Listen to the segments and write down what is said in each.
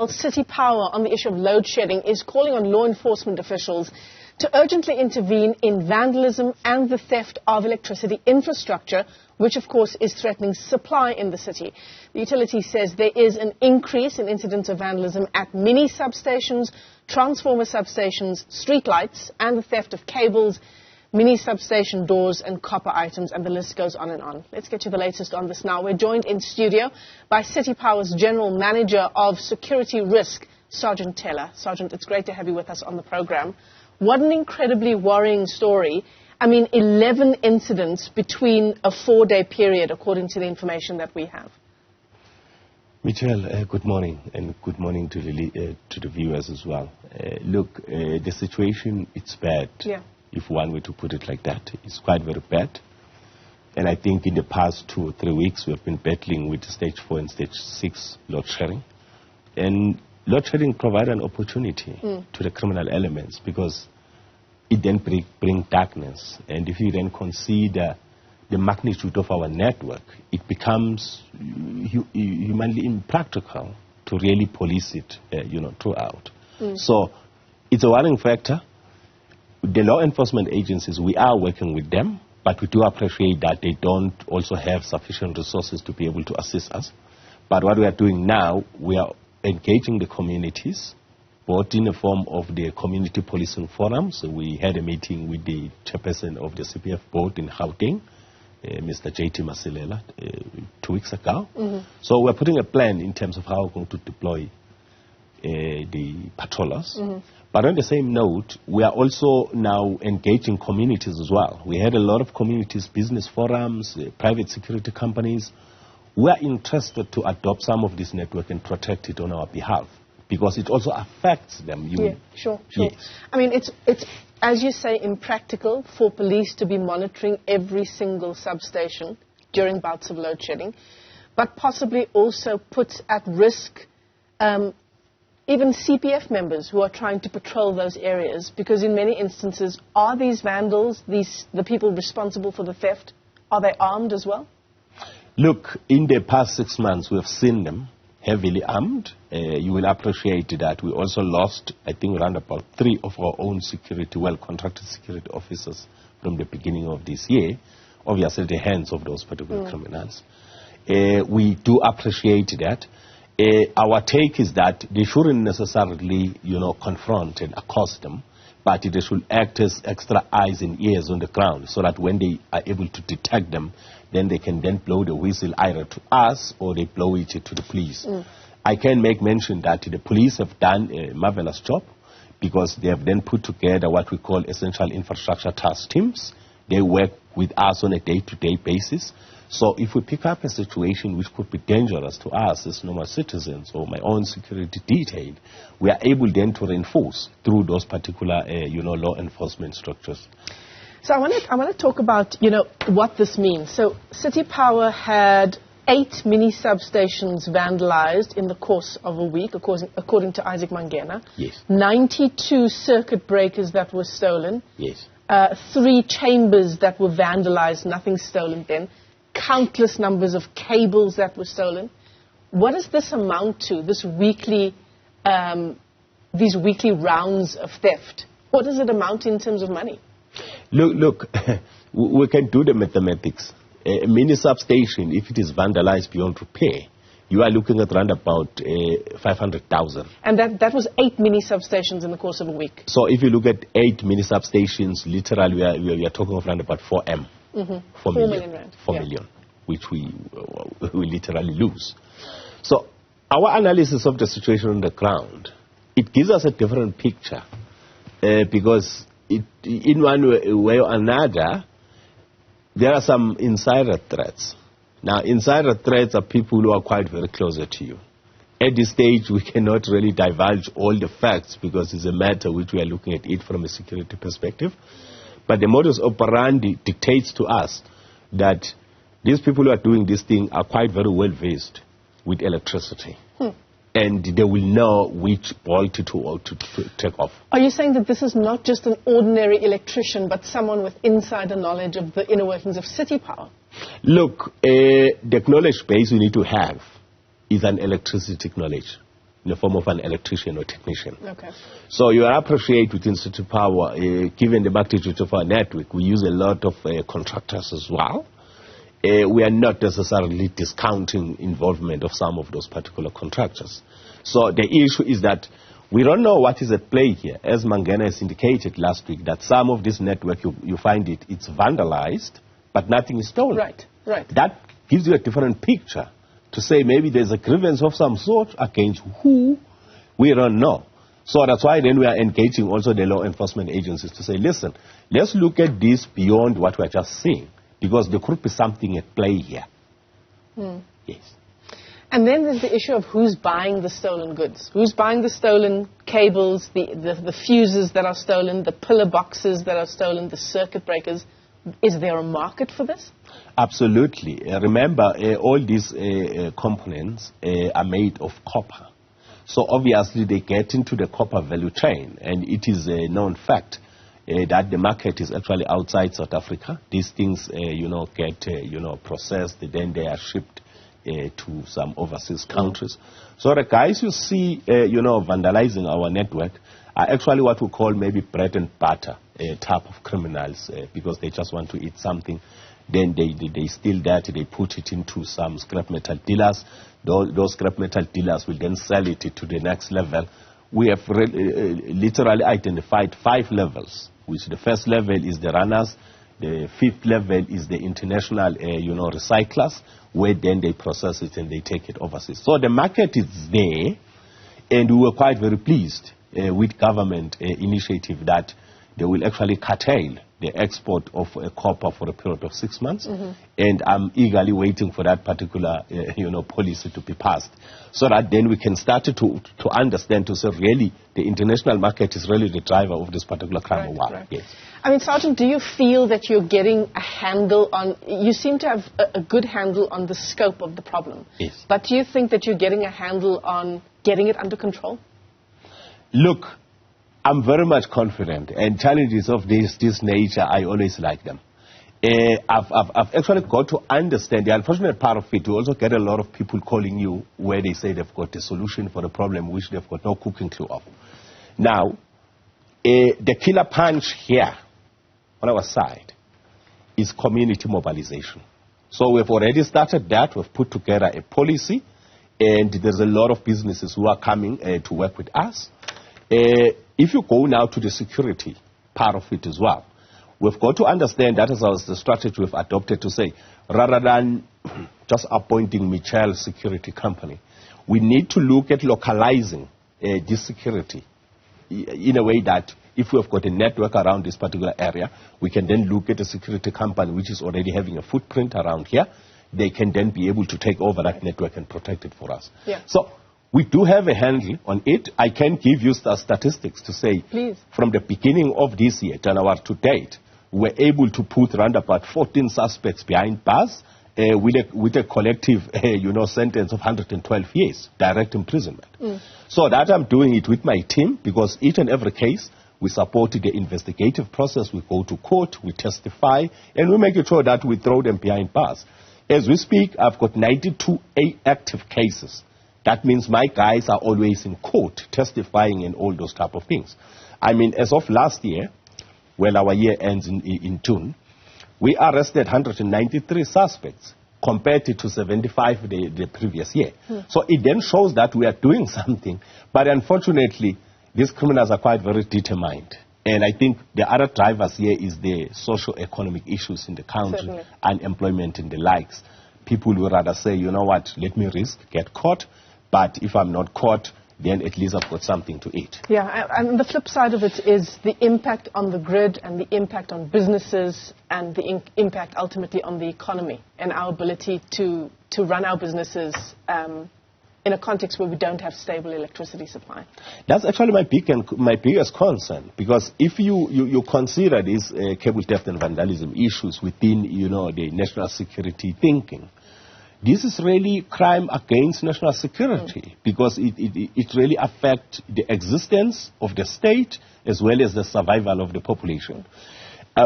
City Power on the issue of load shedding is calling on law enforcement officials to urgently intervene in vandalism and the theft of electricity infrastructure, which of course is threatening supply in the city. The utility says there is an increase in incidents of vandalism at mini-substations, transformer substations, streetlights, and the theft of cables, mini-substation doors and copper items, and the list goes on and on. Let's get to the latest on this now. We're joined in studio by City Power's General Manager of Security Risk, Sergeant Thela. Sergeant, it's great to have you with us on the program. What an incredibly worrying story. I mean, 11 incidents between a 4-day period, according to the information that we have. Michelle, good morning, and good morning to the viewers as well. Look, the situation, it's bad. Yeah. If one were to put it like that. It's quite very bad. And I think in the past 2 or 3 weeks, we have been battling with stage 4 and stage 6 load shedding. And load shedding provides an opportunity to the criminal elements, because it then brings darkness. And if you then consider the magnitude of our network, it becomes humanly impractical to really police it, throughout. So it's a worrying factor. The law enforcement agencies, we are working with them, but we do appreciate that they don't also have sufficient resources to be able to assist us. But what we are doing now, we are engaging the communities, both in the form of the community policing forums. So we had a meeting with the chairperson of the CPF board in Gauteng, Mr. J.T. Masilela, 2 weeks ago. So we're putting a plan in terms of how we're going to deploy the patrollers. But on the same note, we are also now engaging communities as well. We had a lot of communities, business forums, private security companies. We are interested to adopt some of this network and protect it on our behalf, because it also affects them. Yeah, sure. Yes. I mean, it's, as you say, impractical for police to be monitoring every single substation during bouts of load shedding, but possibly also puts at risk even CPF members who are trying to patrol those areas, because in many instances, are these vandals, the people responsible for the theft, are they armed as well? Look, in the past 6 months, we have seen them heavily armed. You will appreciate that we also lost, I think, around about 3 of our own security, well-contracted security officers from the beginning of this year, obviously the hands of those particular criminals. We do appreciate that. Our take is that they shouldn't necessarily, confront and accost them, but they should act as extra eyes and ears on the ground, so that when they are able to detect them, then they can then blow the whistle either to us or they blow it to the police. I can make mention that the police have done a marvelous job, because they have then put together what we call essential infrastructure task teams. They work with us on a day-to-day basis. So if we pick up a situation which could be dangerous to us as normal citizens, or my own security detail, we are able then to reinforce through those particular, law enforcement structures. So I want to talk about, what this means. So City Power had 8 mini-substations vandalized in the course of a week, according to Isaac Mangena. Yes. 92 circuit breakers that were stolen. Yes. 3 chambers that were vandalized, nothing stolen then. Countless numbers of cables that were stolen. What does this amount to, these weekly rounds of theft? What does it amount to in terms of money? Look, we can do the mathematics. A mini-substation, if it is vandalized beyond repair, you are looking at around about 500,000. And that was 8 mini-substations in the course of a week. So if you look at 8 mini-substations, literally we are talking of around about 4 M. 4 million rand. 4 million, which we literally lose. So our analysis of the situation on the ground, it gives us a different picture, because in one way or another, there are some insider threats. Now, insider threats are people who are quite very closer to you. At this stage, we cannot really divulge all the facts, because it's a matter which we are looking at it from a security perspective. But the modus operandi dictates to us that these people who are doing this thing are quite very well versed with electricity. And they will know which bolt to take off. Are you saying that this is not just an ordinary electrician, but someone with insider knowledge of the inner workings of City Power? Look, the knowledge base we need to have is an electricity knowledge. in the form of an electrician or technician. Okay. So you appreciate within City Power, given the magnitude of our network, we use a lot of contractors as well. We are not necessarily discounting involvement of some of those particular contractors. So the issue is that we don't know what is at play here. As Mangena has indicated last week, that some of this network, you find it's vandalized, but nothing is stolen. Right, right. That gives you a different picture to say maybe there's a grievance of some sort against who, we don't know. So that's why then we are engaging also the law enforcement agencies to say, listen, let's look at this beyond what we're just seeing, because there could be something at play here. Yes. And then there's the issue of who's buying the stolen goods. Who's buying the stolen cables, the fuses that are stolen, the pillar boxes that are stolen, the circuit breakers. Is there a market for this? Absolutely. Remember, all these components are made of copper. So obviously they get into the copper value chain, and it is a known fact that the market is actually outside South Africa. These things, get, processed, then they are shipped to some overseas countries. So the guys you see, vandalizing our network are actually what we call maybe bread and butter type of criminals, because they just want to eat something. Then they steal that, they put it into some scrap metal dealers. Those scrap metal dealers will then sell it to the next level. We have literally identified 5 levels, which the first level is the runners, the 5th level is the international, recyclers, where then they process it and they take it overseas. So the market is there, and we were quite very pleased with government initiative that they will actually curtail the export of copper for a period of 6 months, and I'm eagerly waiting for that particular, policy to be passed, so that then we can start to understand, to say really the international market is really the driver of this particular crime. Right. Yes. I mean, Sergeant, do you feel that you're getting a handle on, you seem to have a good handle on the scope of the problem. Yes. But do you think that you're getting a handle on getting it under control? Look, I'm very much confident, and challenges of this nature, I always like them. I've actually got to understand the unfortunate part of it. You also get a lot of people calling you where they say they've got a solution for the problem which they've got no cooking clue of. Now, the killer punch here on our side is community mobilization. So we've already started that. We've put together a policy, and there's a lot of businesses who are coming to work with us. If you go now to the security part of it as well, we've got to understand that is the strategy we've adopted to say, rather than just appointing Michelle Security Company, we need to look at localizing this security in a way that if we've got a network around this particular area, we can then look at a security company which is already having a footprint around here. They can then be able to take over that network and protect it for us. Yeah. So we do have a handle on it. I can give you statistics to say, please, from the beginning of this year, January to date, we were able to put around about 14 suspects behind bars with a collective, sentence of 112 years, direct imprisonment. So that I'm doing it with my team, because each and every case, we support the investigative process. We go to court, we testify, and we make sure that we throw them behind bars. As we speak, I've got 92 active cases. That means my guys are always in court, testifying and all those type of things. I mean, as of last year, when our year ends in June, we arrested 193 suspects compared to 75 the previous year. So it then shows that we are doing something, but unfortunately, these criminals are quite very determined. And I think the other drivers here is the socio-economic issues in the country, certainly, unemployment and the likes. People would rather say, you know what, let me risk, get caught, but if I'm not caught, then at least I've got something to eat. Yeah, and the flip side of it is the impact on the grid and the impact on businesses and the impact ultimately on the economy and our ability to run our businesses in a context where we don't have stable electricity supply. That's actually my biggest concern, because if you consider these cable theft and vandalism issues within the national security thinking, this is really crime against national security, because it really affects the existence of the state as well as the survival of the population.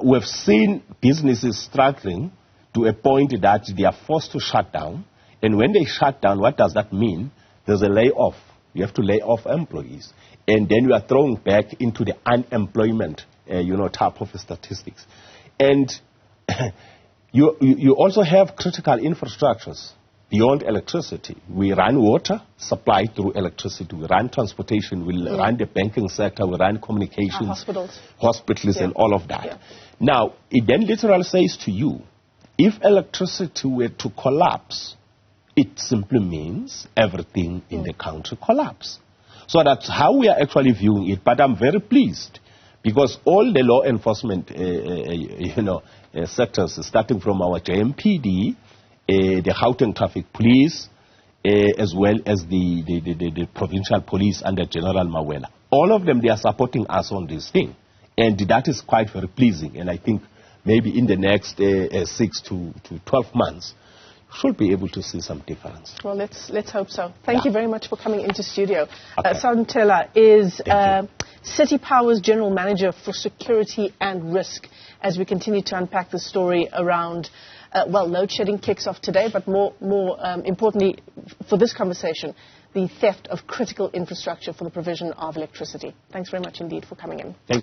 We've seen businesses struggling to a point that they are forced to shut down. And when they shut down, what does that mean? There's a layoff You have to lay off employees. And then you are thrown back into the unemployment, type of statistics. And you also have critical infrastructures beyond electricity. We run water supply through electricity. We run transportation. We run the banking sector. We run communications. Hospitals and all of that. Yeah. Now, it then literally says to you, if electricity were to collapse, it simply means everything in the country collapse. So that's how we are actually viewing it. But I'm very pleased because all the law enforcement, sectors, starting from our JMPD, the Gauteng Traffic Police, as well as the provincial police under General Mawela, all of them, they are supporting us on this thing. And that is quite very pleasing. And I think maybe in the next 6 to 12 months, should be able to see some difference. Well, let's hope so. Thank you very much for coming into studio. Okay. Thela is City Power's General Manager for Security and Risk, as we continue to unpack the story around, load shedding kicks off today, but more importantly for this conversation, the theft of critical infrastructure for the provision of electricity. Thanks very much indeed for coming in.